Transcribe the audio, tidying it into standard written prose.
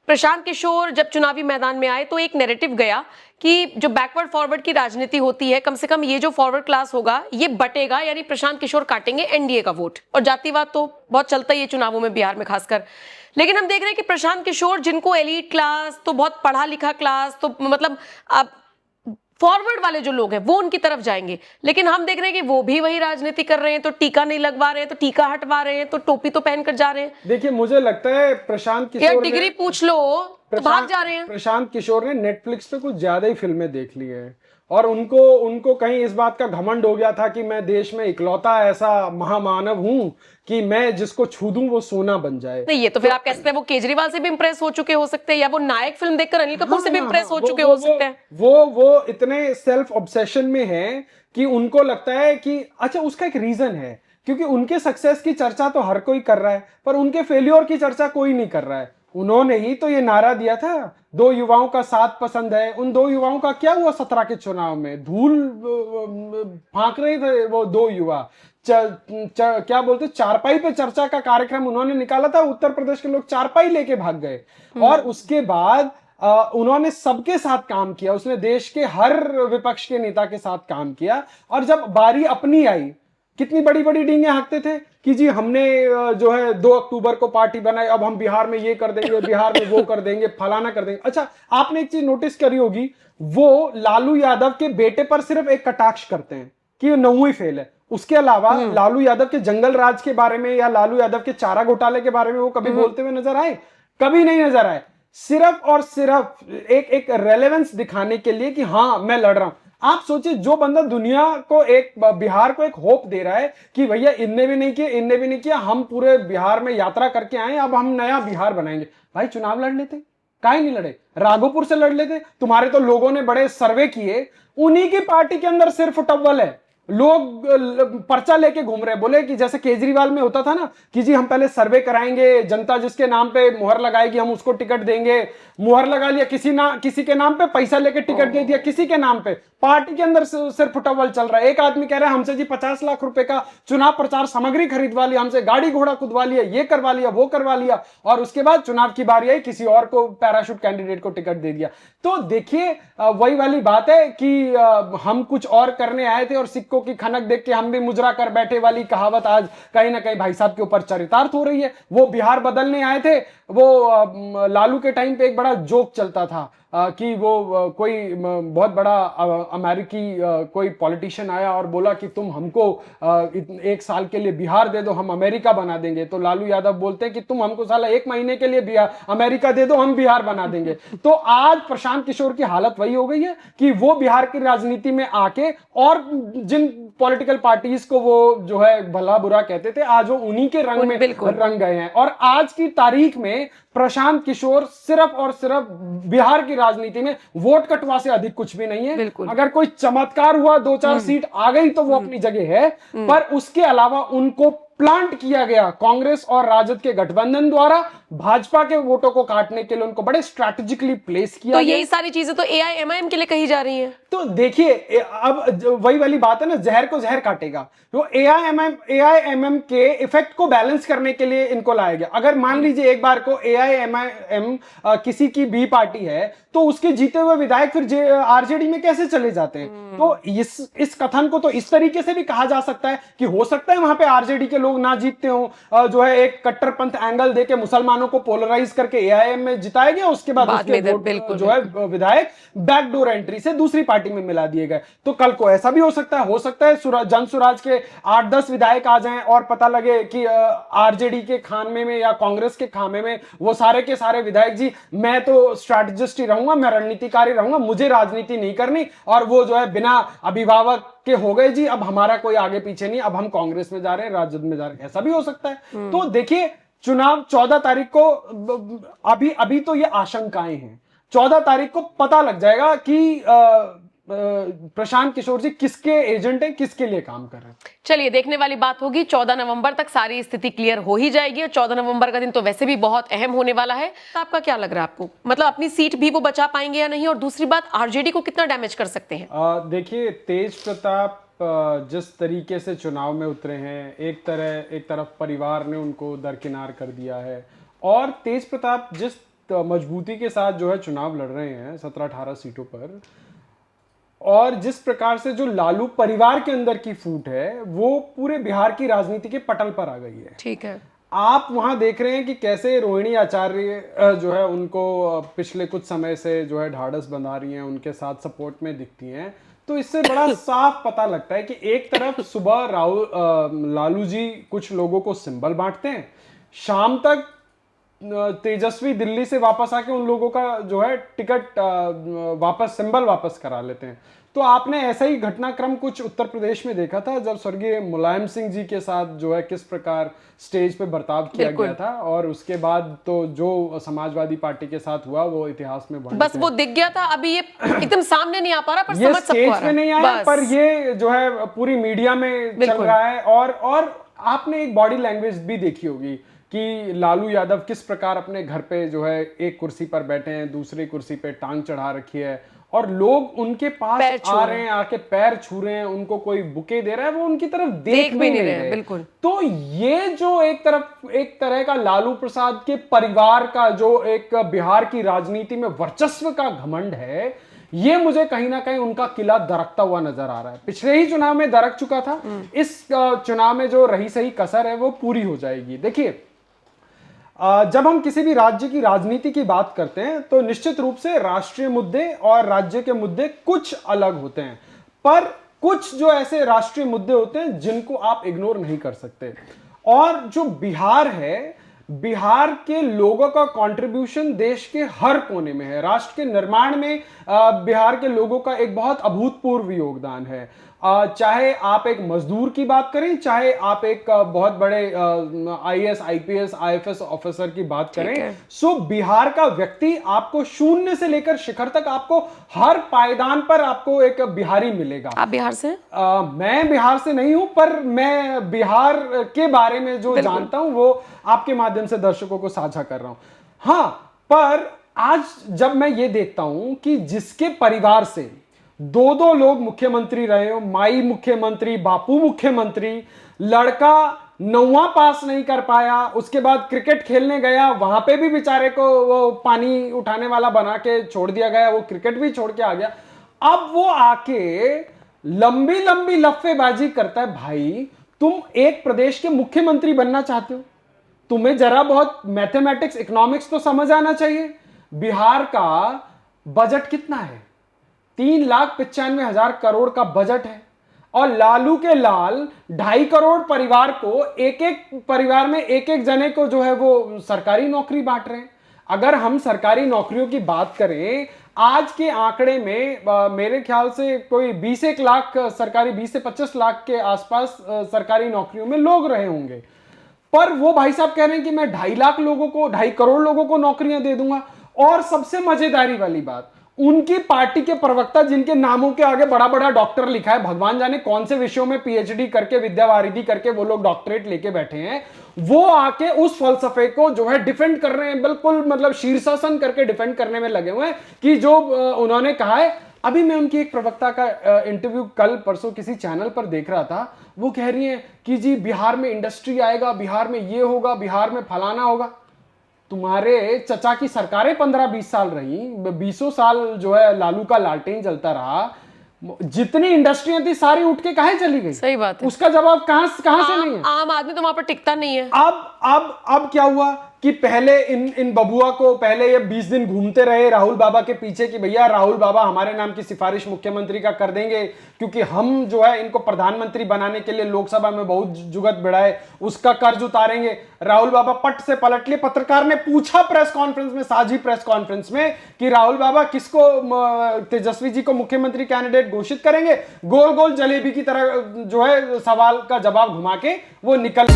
प्रशांत किशोर जब चुनावी मैदान में आए तो एक नैरेटिव गया कि जो बैकवर्ड फॉरवर्ड की राजनीति होती है, कम से कम ये जो फॉरवर्ड क्लास होगा ये बटेगा, यानी प्रशांत किशोर काटेंगे एनडीए का वोट। और जातिवाद तो बहुत चलता ही है चुनावों में, बिहार में खासकर। लेकिन हम देख रहे हैं कि प्रशांत किशोर, जिनको एलीट क्लास तो बहुत पढ़ा लिखा क्लास तो मतलब अब फॉरवर्ड वाले जो लोग हैं वो उनकी तरफ जाएंगे, लेकिन हम देख रहे हैं कि वो भी वही राजनीति कर रहे हैं। तो टीका नहीं लगवा रहे हैं, तो टीका हटवा रहे हैं, तो टोपी तो पहनकर जा रहे हैं। देखिए, मुझे लगता है प्रशांत यार किशोर डिग्री पूछ लो तो भाग जा रहे हैं। प्रशांत किशोर ने नेटफ्लिक्स पे कुछ ज्यादा ही फिल्में देख ली हैं, और उनको उनको कहीं इस बात का घमंड हो गया था कि मैं देश में इकलौता ऐसा महामानव हूं कि मैं जिसको छू दूं वो सोना बन जाए। नहीं, ये तो फिर आप कह सकते हैं वो केजरीवाल से भी इंप्रेस हो चुके हो सकते हैं, या वो नायक फिल्म देखकर अनिल कपूर से भी इंप्रेस हो चुके हो सकते हैं। वो इतने सेल्फ ऑब्सेशन में हैं कि उनको लगता है कि अच्छा, उसका एक रीजन है, क्योंकि उनके सक्सेस की चर्चा तो हर कोई कर रहा है, पर उनके फेल्योर की चर्चा कोई नहीं कर रहा है। उन्होंने ही तो ये नारा दिया था, 2 युवाओं का साथ पसंद है। उन 2 युवाओं का क्या हुआ 17 के चुनाव में? धूल फांक रहे थे वो 2 युवा। क्या बोलते, चारपाई पे चर्चा का कार्यक्रम उन्होंने निकाला था, उत्तर प्रदेश के लोग चारपाई लेके भाग गए। और उसके बाद उन्होंने सबके साथ काम किया, उसने देश के हर विपक्ष के नेता के साथ काम किया। और जब बारी अपनी आई, कितनी बड़ी बड़ी डींगे हाँकते थे कि जी हमने जो है 2 अक्टूबर को पार्टी बनाई, अब हम बिहार में ये कर देंगे, बिहार में वो कर देंगे, फलाना कर देंगे। अच्छा, आपने एक चीज नोटिस करी होगी, वो लालू यादव के बेटे पर सिर्फ एक कटाक्ष करते हैं कि वो 9वीं फेल है। उसके अलावा लालू यादव के जंगल राज के बारे में या लालू यादव के चारा घोटाले के बारे में वो कभी बोलते हुए नजर आए? कभी नहीं नजर आए। सिर्फ और सिर्फ एक रेलेवेंस दिखाने के लिए कि हाँ मैं लड़ रहा हूं। आप सोचिए, जो बंदा दुनिया को, एक बिहार को एक होप दे रहा है कि भैया इनने भी नहीं किया, इनने भी नहीं किया, हम पूरे बिहार में यात्रा करके आए, अब हम नया बिहार बनाएंगे। भाई चुनाव लड़ लेते, काहे नहीं लड़े? राघोपुर से लड़ लेते। तुम्हारे तो लोगों ने बड़े सर्वे किए, उन्हीं की पार्टी के अंदर सिर्फ टव्वल है, लोग पर्चा लेके घूम रहे। बोले कि जैसे केजरीवाल में होता था ना कि जी हम पहले सर्वे कराएंगे, जनता जिसके नाम पे मुहर लगाएगी हम उसको टिकट देंगे। मुहर लगा लिया, किसी के नाम पे पैसा लेके टिकट दे दिया, किसी के नाम पे। पार्टी के अंदर सिर्फ टवल चल रहा है। एक आदमी कह रहा है हमसे जी 50 लाख रुपए का चुनाव प्रचार सामग्री खरीदवा लिया, हमसे गाड़ी घोड़ा खुदवा लिया, ये करवा लिया, वो करवा लिया, और उसके बाद चुनाव की बारी आई, किसी और को, पैराशूट कैंडिडेट को टिकट दे दिया। तो देखिए, वही वाली बात है कि हम कुछ और करने आए थे और सिक्कों की खनक देख के हम भी मुजरा कर बैठे वाली कहावत आज कहीं ना कहीं भाई साहब के ऊपर चरितार्थ हो रही है। वो बिहार बदलने आए थे, वो लालू के टाइम पे एक बड़ा जोक चलता था कि वो कोई बहुत बड़ा अमेरिकी कोई पॉलिटिशियन आया और बोला कि तुम हमको 1 साल के लिए बिहार दे दो, हम अमेरिका बना देंगे। तो लालू यादव बोलते हैं कि तुम हमको साला 1 महीने के लिए बिहार अमेरिका दे दो, हम बिहार बना देंगे। तो आज प्रशांत किशोर की हालत वही हो गई है कि वो बिहार की राजनीति में आके, और जिन पॉलिटिकल पार्टीज को वो जो है भला बुरा कहते थे, आज वो उन्हीं के रंग में रंग गए हैं। और आज की तारीख में प्रशांत किशोर सिर्फ और सिर्फ बिहार की राजनीति में वोट कटवा से अधिक कुछ भी नहीं है। अगर कोई चमत्कार हुआ, 2-4 सीट आ गई तो वो अपनी जगह है, पर उसके अलावा उनको प्लांट किया गया कांग्रेस और राजद के गठबंधन द्वारा भाजपा के वोटों को काटने के लिए, उनको बड़े स्ट्रैटेजिकली प्लेस किया। तो यही सारी चीजें तो एआईएमआईएम के लिए कही जा रही हैं। तो देखिए, अब वही वाली बात है ना, जहर को जहर काटेगा। तो एआईएमएम के इफेक्ट को बैलेंस करने के लिए इनको लाया गया। अगर मान लीजिए एक बार को एआईएमआईएम किसी की बी पार्टी है, तो उसके जीते हुए विधायक फिर आरजेडी में कैसे चले जाते हैं? तो इस कथन को तो इस तरीके से भी कहा जा सकता है कि हो सकता है वहां पे आरजेडी के लोग ना जीतते हो, जो है एक कट्टरपंथ एंगल देके मुसलमानों को पोलराइज करके एआईएम में जिताया गया, उसके बाद उसके वोट जो है विधायक बैकडोर एंट्री से दूसरी पार्टी में मिला दिए गए। तो कल को ऐसा भी हो सकता है जन सुराज के 8-10 विधायक आ जाएं और पता लगे कि आरजेडी के खामे में या कांग्रेस के खामे में वो सारे के सारे विधायक जी मैं तो स्ट्रैटेजिस्ट ही रहूंगा, मैं रणनीतिकारी रहूंगा, मुझे राजनीति नहीं करनी, और वो जो है बिना अभिभावक के हो गए जी, अब हमारा कोई आगे पीछे नहीं, अब हम कांग्रेस में जा रहे हैं, राजद में जा रहे हैं। ऐसा भी हो सकता है। तो देखिए, चुनाव 14 तारीख को, अभी तो ये आशंकाएं हैं। 14 तारीख को पता लग जाएगा कि प्रशांत किशोर जी किसके एजेंट हैं, किसके लिए काम कर रहे हैं। चलिए, देखने वाली बात होगी। 14 नवंबर तक सारी स्थिति क्लियर हो ही जाएगी, और 14 नवंबर का दिन तो वैसे भी बहुत अहम होने वाला है। तो आपका क्या लग रहा है आपको, मतलब अपनी सीट भी वो बचा पाएंगे या नहीं? और दूसरी बात, आरजेडी को कितना डैमेज कर सकते हैं? देखिए, तेज प्रताप जिस तरीके से चुनाव में उतरे हैं, एक तरफ परिवार ने उनको दरकिनार कर दिया है, और तेज प्रताप जिस मजबूती के साथ जो है चुनाव लड़ रहे हैं 17-18 सीटों पर, और जिस प्रकार से जो लालू परिवार के अंदर की फूट है वो पूरे बिहार की राजनीति के पटल पर आ गई है। ठीक है। आप वहां देख रहे हैं कि कैसे रोहिणी आचार्य जो है उनको पिछले कुछ समय से जो है ढाढ़स बंधा रही हैं, उनके साथ सपोर्ट में दिखती हैं। तो इससे बड़ा साफ पता लगता है कि एक तरफ सुबह लालू जी कुछ लोगों को सिंबल बांटते हैं, शाम तक तेजस्वी दिल्ली से वापस आके उन लोगों का जो है टिकट वापस, सिंबल वापस करा लेते हैं। तो आपने ऐसा ही घटनाक्रम कुछ उत्तर प्रदेश में देखा था, जब स्वर्गीय मुलायम सिंह जी के साथ जो है किस प्रकार स्टेज पे बर्ताव किया गया था, और उसके बाद तो जो समाजवादी पार्टी के साथ हुआ वो इतिहास में बस वो दिख गया था। अभी ये एकदम सामने नहीं आ पा रहा, पर ये समझ स्टेज सबको पे नहीं आया, पर ये जो है पूरी मीडिया में चल रहा है। और आपने एक बॉडी लैंग्वेज भी देखी होगी कि लालू यादव किस प्रकार अपने घर पे जो है एक कुर्सी पर बैठे हैं, दूसरी कुर्सी पे टांग चढ़ा रखी है, और लोग उनके पास आ रहे हैं, आके पैर छू रहे हैं, उनको कोई बुके दे रहा है, वो उनकी तरफ देख भी नहीं रहे। बिल्कुल। तो ये जो एक तरह का लालू प्रसाद के परिवार का जो एक बिहार की राजनीति में वर्चस्व का घमंड है, ये मुझे कहीं ना कहीं उनका किला दरकता हुआ नजर आ रहा है। पिछले ही चुनाव में दरक चुका था, इस चुनाव में जो रही सही कसर है वो पूरी हो जाएगी। देखिए, जब हम किसी भी राज्य की राजनीति की बात करते हैं तो निश्चित रूप से राष्ट्रीय मुद्दे और राज्य के मुद्दे कुछ अलग होते हैं, पर कुछ जो ऐसे राष्ट्रीय मुद्दे होते हैं जिनको आप इग्नोर नहीं कर सकते। और जो बिहार है, बिहार के लोगों का कंट्रीब्यूशन देश के हर कोने में है। राष्ट्र के निर्माण में बिहार के लोगों का एक बहुत अभूतपूर्व योगदान है। चाहे आप एक मजदूर की बात करें, चाहे आप एक बहुत बड़े आईएएस, आईपीएस, आईएफएस ऑफिसर की बात करें, सो बिहार का व्यक्ति आपको शून्य से लेकर शिखर तक, आपको हर पायदान पर आपको एक बिहारी मिलेगा। आप बिहार से? मैं बिहार से नहीं हूं, पर मैं बिहार के बारे में जो जानता हूं वो आपके माध्यम से दर्शकों को साझा कर रहा हूं। हाँ, पर आज जब मैं ये देखता हूं कि जिसके परिवार से दो लोग मुख्यमंत्री रहे हो, माई मुख्यमंत्री, बापू मुख्यमंत्री, लड़का 9वां पास नहीं कर पाया, उसके बाद क्रिकेट खेलने गया, वहां पे भी बेचारे को वो पानी उठाने वाला बना के छोड़ दिया गया, वो क्रिकेट भी छोड़ के आ गया। अब वो आके लंबी लंबी लफ्फेबाजी करता है। भाई, तुम एक प्रदेश के मुख्यमंत्री बनना चाहते हो, तुम्हें जरा बहुत मैथमेटिक्स, इकोनॉमिक्स तो समझ आना चाहिए। बिहार का बजट कितना है? 3,95,000 करोड़ का बजट है, और लालू के लाल 2.5 करोड़ परिवार को, एक एक परिवार में एक एक जने को जो है वो सरकारी नौकरी बांट रहे हैं। अगर हम सरकारी नौकरियों की बात करें, आज के आंकड़े में मेरे ख्याल से कोई 20 लाख सरकारी, 20 से 25 लाख के आसपास सरकारी नौकरियों में लोग रहे होंगे। पर वो भाई साहब कह रहे हैं कि मैं 2.5 लाख लोगों को, 2.5 करोड़ लोगों को नौकरियां दे दूंगा। और सबसे मजेदारी वाली बात, उनकी पार्टी के प्रवक्ता जिनके नामों के आगे बड़ा बड़ा डॉक्टर लिखा है, भगवान जाने कौन से विषयों में पीएचडी करके, विद्यावारिधि करके वो लोग डॉक्टरेट लेके बैठे हैं, वो आके उस फलसफे को जो है डिफेंड कर रहे हैं, बिल्कुल मतलब शीर्षासन करके डिफेंड करने में लगे हुए हैं कि जो उन्होंने कहा है। अभी मैं उनकी एक प्रवक्ता का इंटरव्यू कल परसों किसी चैनल पर देख रहा था, वो कह रही है कि जी बिहार में इंडस्ट्री आएगा, बिहार में ये होगा, बिहार में फलाना होगा। तुम्हारे चचा की सरकारें 15-20 साल रही, 20 साल जो है लालू का लालटेन जलता रहा, जितनी इंडस्ट्रियां थी सारी उठ के काहे चली गई? सही बात है। उसका जवाब कहां से नहीं है? आम आदमी तो वहां पर टिकता नहीं है। अब क्या हुआ कि पहले इन बबुआ को पहले ये 20 दिन घूमते रहे राहुल बाबा के पीछे कि भैया राहुल बाबा हमारे नाम की सिफारिश मुख्यमंत्री का कर देंगे, क्योंकि हम जो है इनको प्रधानमंत्री बनाने के लिए लोकसभा में बहुत जुगत बढ़ाए, उसका कर्ज उतारेंगे। राहुल बाबा पट से पलट लिए। पत्रकार ने पूछा प्रेस कॉन्फ्रेंस में, साझी प्रेस कॉन्फ्रेंस में, कि राहुल बाबा किसको, तेजस्वी जी को मुख्यमंत्री कैंडिडेट घोषित करेंगे? गोल गोल जलेबी की तरह जो है सवाल का जवाब घुमा के वो निकल